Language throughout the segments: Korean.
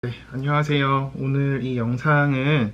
네, 안녕하세요. 오늘 이 영상은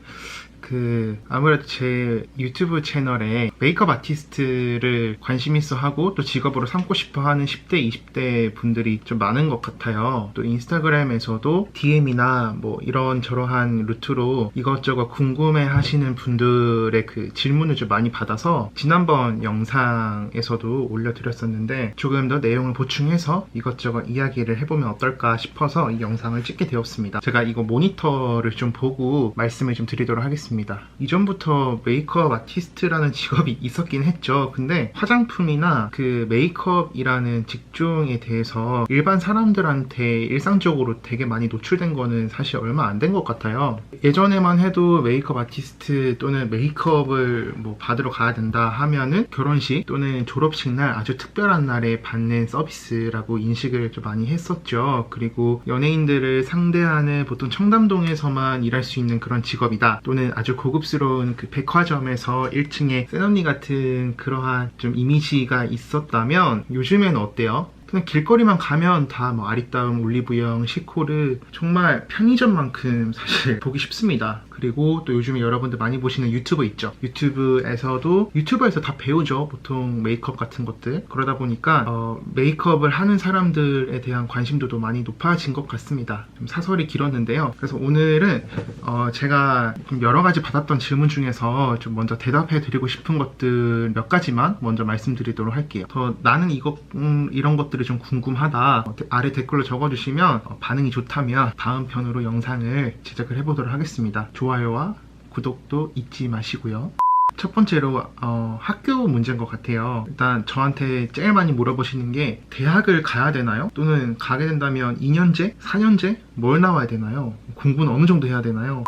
아무래도 제 유튜브 채널에 메이크업 아티스트를 관심 있어 하고 또 직업으로 삼고 싶어 하는 10대, 20대 분들이 좀 많은 것 같아요. 또 인스타그램에서도 DM이나 뭐 이런저러한 루트로 이것저것 궁금해 하시는 분들의 그 질문을 좀 많이 받아서 지난번 영상에서도 올려드렸었는데 조금 더 내용을 보충해서 이것저것 이야기를 해보면 어떨까 싶어서 이 영상을 찍게 되었습니다. 제가 이거 모니터를 좀 보고 말씀을 좀 드리도록 하겠습니다. 이전부터 메이크업 아티스트라는 직업이 있었긴 했죠. 근데 화장품이나 그 메이크업이라는 직종에 대해서 일반 사람들한테 일상적으로 되게 많이 노출된 거는 사실 얼마 안 된 것 같아요. 예전에만 해도 메이크업 아티스트 또는 메이크업을 뭐 받으러 가야 된다 하면은 결혼식 또는 졸업식 날 아주 특별한 날에 받는 서비스라고 인식을 좀 많이 했었죠. 그리고 연예인들을 상대하는 보통 청담동에서만 일할 수 있는 그런 직업이다, 또는 아주 고급스러운 그 백화점에서 1층에 센언니 같은 그러한 좀 이미지가 있었다면 요즘엔 어때요? 그냥 길거리만 가면 다 뭐 아리따움, 올리브영, 시코르, 정말 편의점만큼 사실 보기 쉽습니다. 그리고 또 요즘에 여러분들 많이 보시는 유튜브 있죠. 유튜버에서 다 배우죠. 보통 메이크업 같은 것들. 그러다 보니까 메이크업을 하는 사람들에 대한 관심도도 많이 높아진 것 같습니다. 좀 사설이 길었는데요. 그래서 오늘은 제가 좀 여러 가지 받았던 질문 중에서 좀 먼저 대답해 드리고 싶은 것들 몇 가지만 먼저 말씀드리도록 할게요. 나는 이런 것들이 좀 궁금하다, 아래 댓글로 적어주시면 반응이 좋다면 다음 편으로 영상을 제작을 해보도록 하겠습니다. 좋아요와 구독도 잊지 마시고요. 첫 번째로 학교 문제인 것 같아요. 일단 저한테 제일 많이 물어보시는 게 대학을 가야 되나요? 또는 가게 된다면 2년제? 4년제? 뭘 나와야 되나요? 공부는 어느 정도 해야 되나요?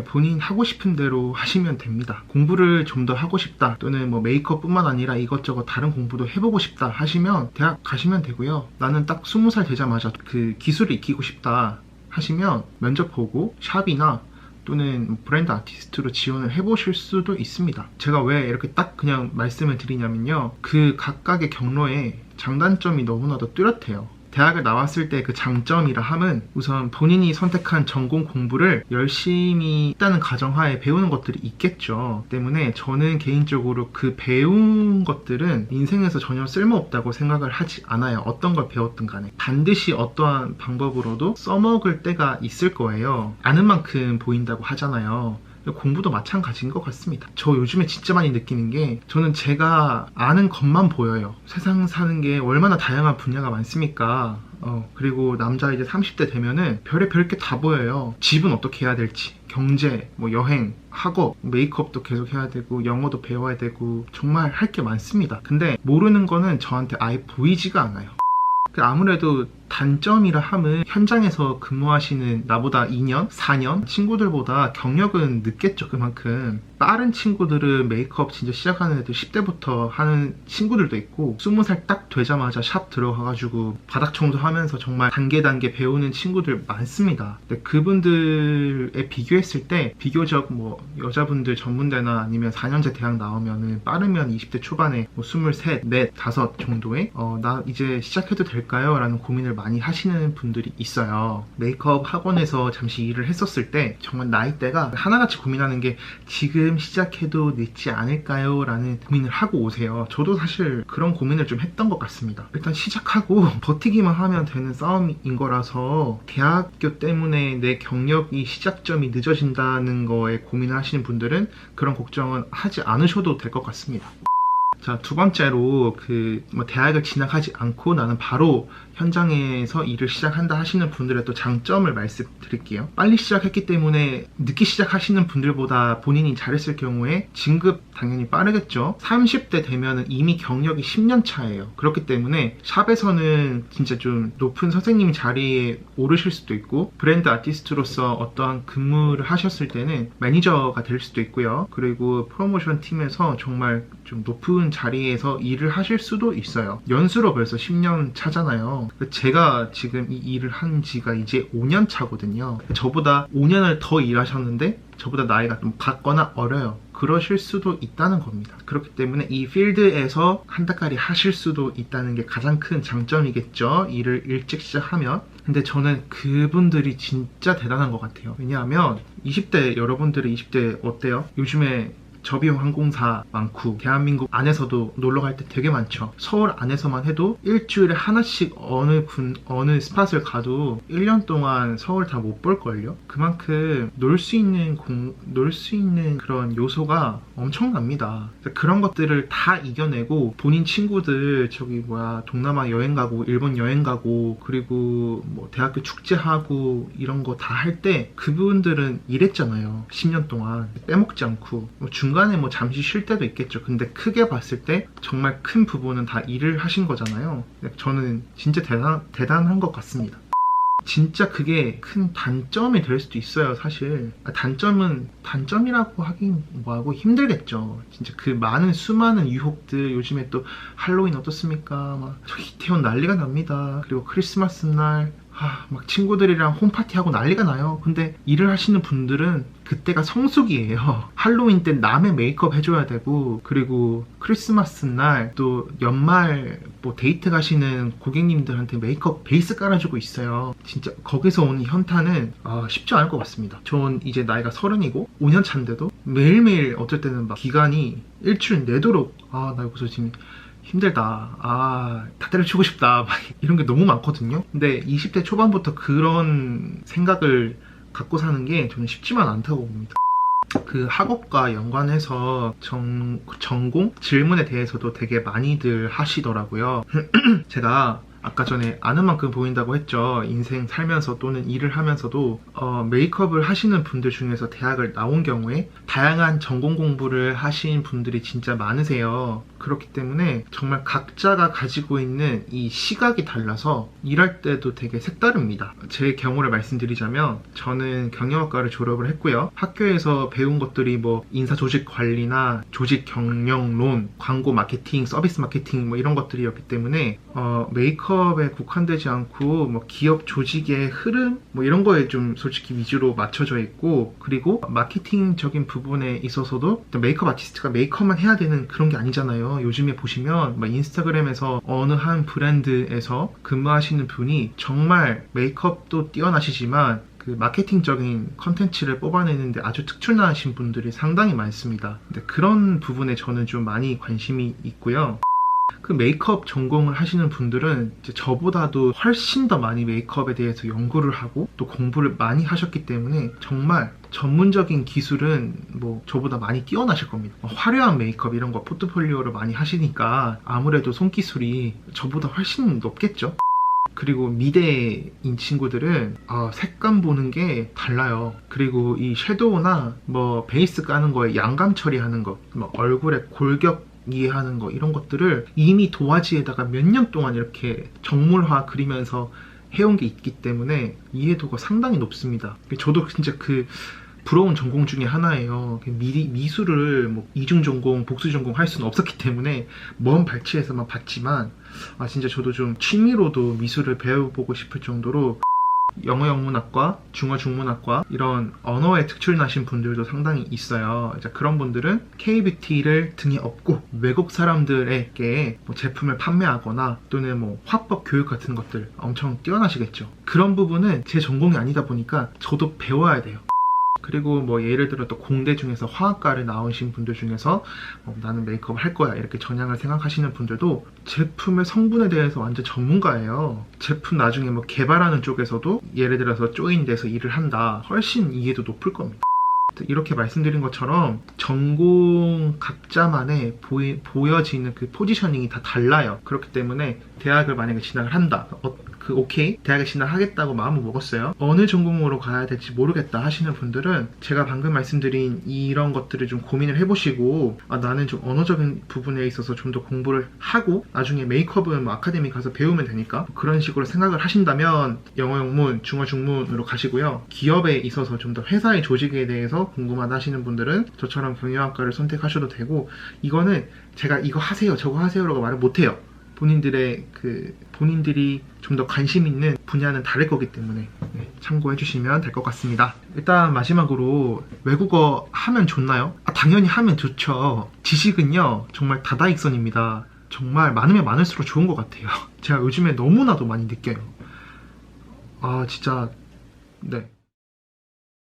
본인 하고 싶은 대로 하시면 됩니다. 공부를 좀 더 하고 싶다, 또는 뭐 메이크업 뿐만 아니라 이것저것 다른 공부도 해보고 싶다 하시면 대학 가시면 되고요. 나는 딱 20살 되자마자 그 기술을 익히고 싶다 하시면 면접 보고 샵이나 또는 브랜드 아티스트로 지원을 해보실 수도 있습니다. 제가 왜 이렇게 딱 그냥 말씀을 드리냐면요, 그 각각의 경로에 장단점이 너무나도 뚜렷해요. 대학을 나왔을 때 그 장점이라 함은 우선 본인이 선택한 전공 공부를 열심히 했다는 가정하에 배우는 것들이 있겠죠. 때문에 저는 개인적으로 그 배운 것들은 인생에서 전혀 쓸모없다고 생각을 하지 않아요. 어떤 걸 배웠든 간에 반드시 어떠한 방법으로도 써먹을 때가 있을 거예요. 아는 만큼 보인다고 하잖아요. 공부도 마찬가지인 것 같습니다. 저 요즘에 진짜 많이 느끼는 게, 저는 제가 아는 것만 보여요. 세상 사는 게 얼마나 다양한 분야가 많습니까? 그리고 남자 이제 30대 되면은 별의별 게 다 보여요. 집은 어떻게 해야 될지, 경제, 뭐 여행, 학업, 메이크업도 계속 해야 되고 영어도 배워야 되고 정말 할 게 많습니다. 근데 모르는 거는 저한테 아예 보이지가 않아요. 아무래도 단점이라 함은 현장에서 근무하시는 나보다 2년, 4년 친구들보다 경력은 늦겠죠. 그만큼 빠른 친구들은 메이크업 진짜 시작하는 애들 10대부터 하는 친구들도 있고, 20살 딱 되자마자 샵 들어가가지고 바닥 청소하면서 정말 단계 배우는 친구들 많습니다. 근데 그분들에 비교했을 때 비교적 뭐 여자분들 전문대나 아니면 4년제 대학 나오면은 빠르면 20대 초반에 뭐 23, 4, 5 정도에 나 이제 시작해도 될까요? 라는 고민을 많이 하시는 분들이 있어요. 메이크업 학원에서 잠시 일을 했었을 때 정말 나이대가 하나같이 고민하는 게 지금 시작해도 늦지 않을까요? 라는 고민을 하고 오세요. 저도 사실 그런 고민을 좀 했던 것 같습니다. 일단 시작하고 버티기만 하면 되는 싸움인 거라서 대학교 때문에 내 경력이 시작점이 늦어진다는 거에 고민을 하시는 분들은 그런 걱정은 하지 않으셔도 될 것 같습니다. 자, 두 번째로 대학을 진학하지 않고 나는 바로 현장에서 일을 시작한다 하시는 분들의 또 장점을 말씀드릴게요. 빨리 시작했기 때문에 늦게 시작하시는 분들보다 본인이 잘했을 경우에 진급 당연히 빠르겠죠. 30대 되면 이미 경력이 10년 차예요. 그렇기 때문에 샵에서는 진짜 좀 높은 선생님 자리에 오르실 수도 있고, 브랜드 아티스트로서 어떠한 근무를 하셨을 때는 매니저가 될 수도 있고요. 그리고 프로모션 팀에서 정말 좀 높은 자리에서 일을 하실 수도 있어요. 연수로 벌써 10년 차잖아요. 제가 지금 이 일을 한 지가 이제 5년 차거든요. 저보다 5년을 더 일하셨는데 저보다 나이가 좀 같거나 어려요. 그러실 수도 있다는 겁니다. 그렇기 때문에 이 필드에서 한 달까지 하실 수도 있다는 게 가장 큰 장점이겠죠. 일을 일찍 시작하면. 근데 저는 그분들이 진짜 대단한 것 같아요. 왜냐하면 20대 여러분들이 20대 어때요? 요즘에 저비용 항공사 많고 대한민국 안에서도 놀러 갈 때 되게 많죠. 서울 안에서만 해도 일주일에 하나씩 어느 스팟을 가도 1년 동안 서울 다 못 볼걸요? 그만큼 놀 수 있는 그런 요소가 엄청납니다. 그런 것들을 다 이겨내고 본인 친구들 동남아 여행 가고 일본 여행 가고 그리고 뭐 대학교 축제하고 이런 거 다 할 때 그분들은 일했잖아요. 10년 동안 빼먹지 않고 중간에 뭐 잠시 쉴 때도 있겠죠. 근데 크게 봤을 때 정말 큰 부분은 다 일을 하신 거잖아요. 저는 진짜 대단한 것 같습니다. 진짜 그게 큰 단점이 될 수도 있어요. 사실 단점이라고 하긴 뭐하고 힘들겠죠. 진짜 그 수많은 유혹들. 요즘에 또 할로윈 어떻습니까? 막 이태원 난리가 납니다. 그리고 크리스마스 날 막 친구들이랑 홈파티하고 난리가 나요. 근데 일을 하시는 분들은 그때가 성수기예요. 할로윈 때 남의 메이크업 해줘야 되고, 그리고 크리스마스 날 또 연말 뭐 데이트 가시는 고객님들한테 메이크업 베이스 깔아주고 있어요. 진짜 거기서 오는 현타는 쉽지 않을 것 같습니다. 전 이제 나이가 30이고 5년 차인데도 매일매일 어쩔 때는 막 기간이 일주일 내도록 나 여기서 지금 힘들다. 다 때려치고 싶다. 막 이런 게 너무 많거든요. 근데 20대 초반부터 그런 생각을 갖고 사는 게 저는 쉽지만 않다고 봅니다. 그 학업과 연관해서 전공 질문에 대해서도 되게 많이들 하시더라고요. 제가 아까 전에 아는 만큼 보인다고 했죠. 인생 살면서 또는 일을 하면서도 메이크업을 하시는 분들 중에서 대학을 나온 경우에 다양한 전공 공부를 하신 분들이 진짜 많으세요. 그렇기 때문에 정말 각자가 가지고 있는 이 시각이 달라서 일할 때도 되게 색다릅니다. 제 경우를 말씀드리자면 저는 경영학과를 졸업을 했고요. 학교에서 배운 것들이 뭐 인사조직 관리나 조직 경영론, 광고 마케팅, 서비스 마케팅 뭐 이런 것들이었기 때문에 메이크업에 국한되지 않고 뭐 기업 조직의 흐름 뭐 이런 거에 좀 솔직히 위주로 맞춰져 있고, 그리고 마케팅적인 부분에 있어서도 메이크업 아티스트가 메이크업만 해야 되는 그런 게 아니잖아요. 요즘에 보시면 막 인스타그램에서 어느 한 브랜드에서 근무하시는 분이 정말 메이크업도 뛰어나시지만 그 마케팅적인 컨텐츠를 뽑아내는데 아주 특출나신 분들이 상당히 많습니다. 근데 그런 부분에 저는 좀 많이 관심이 있고요. 그 메이크업 전공을 하시는 분들은 이제 저보다도 훨씬 더 많이 메이크업에 대해서 연구를 하고 또 공부를 많이 하셨기 때문에 정말 전문적인 기술은 뭐 저보다 많이 뛰어나실 겁니다. 화려한 메이크업 이런 거 포트폴리오를 많이 하시니까 아무래도 손기술이 저보다 훨씬 높겠죠. 그리고 미대인 친구들은 색감 보는 게 달라요. 그리고 이 섀도우나 뭐 베이스 까는 거에 양감 처리하는 거, 뭐 얼굴에 골격 이해하는 거 이런 것들을 이미 도화지에다가 몇 년 동안 이렇게 정물화 그리면서 해온 게 있기 때문에 이해도가 상당히 높습니다. 저도 진짜 그 부러운 전공 중에 하나예요. 미술을 뭐 이중 전공, 복수 전공 할 수는 없었기 때문에 먼 발치에서만 봤지만 진짜 저도 좀 취미로도 미술을 배워보고 싶을 정도로 영어 영문학과, 중어 중문학과 이런 언어에 특출나신 분들도 상당히 있어요. 이제 그런 분들은 K-뷰티를 등에 업고 외국 사람들에게 뭐 제품을 판매하거나 또는 뭐 화법 교육 같은 것들 엄청 뛰어나시겠죠. 그런 부분은 제 전공이 아니다 보니까 저도 배워야 돼요. 그리고 뭐 예를 들어 또 공대 중에서 화학과를 나오신 분들 중에서 나는 메이크업을 할 거야 이렇게 전향을 생각하시는 분들도 제품의 성분에 대해서 완전 전문가예요. 제품 나중에 뭐 개발하는 쪽에서도 예를 들어서 조인돼서 일을 한다. 훨씬 이해도 높을 겁니다. 이렇게 말씀드린 것처럼 전공 각자만의 보여지는 그 포지셔닝이 다 달라요. 그렇기 때문에 대학을 만약에 진학을 한다. 오케이 대학에 진학하겠다고 마음을 먹었어요. 어느 전공으로 가야 될지 모르겠다 하시는 분들은 제가 방금 말씀드린 이런 것들을 좀 고민을 해보시고 나는 좀 언어적인 부분에 있어서 좀 더 공부를 하고 나중에 메이크업은 뭐 아카데미 가서 배우면 되니까 그런 식으로 생각을 하신다면 영어 영문, 중어 중문으로 가시고요. 기업에 있어서 좀 더 회사의 조직에 대해서 궁금하다 하시는 분들은 저처럼 경영학과를 선택하셔도 되고, 이거는 제가 이거 하세요 저거 하세요라고 말을 못해요. 본인들이 좀 더 관심 있는 분야는 다를 거기 때문에 참고해 주시면 될 것 같습니다. 일단 마지막으로 외국어 하면 좋나요? 당연히 하면 좋죠. 지식은요 정말 다다익선입니다. 정말 많으면 많을수록 좋은 것 같아요. 제가 요즘에 너무나도 많이 느껴요. 아, 진짜, 네.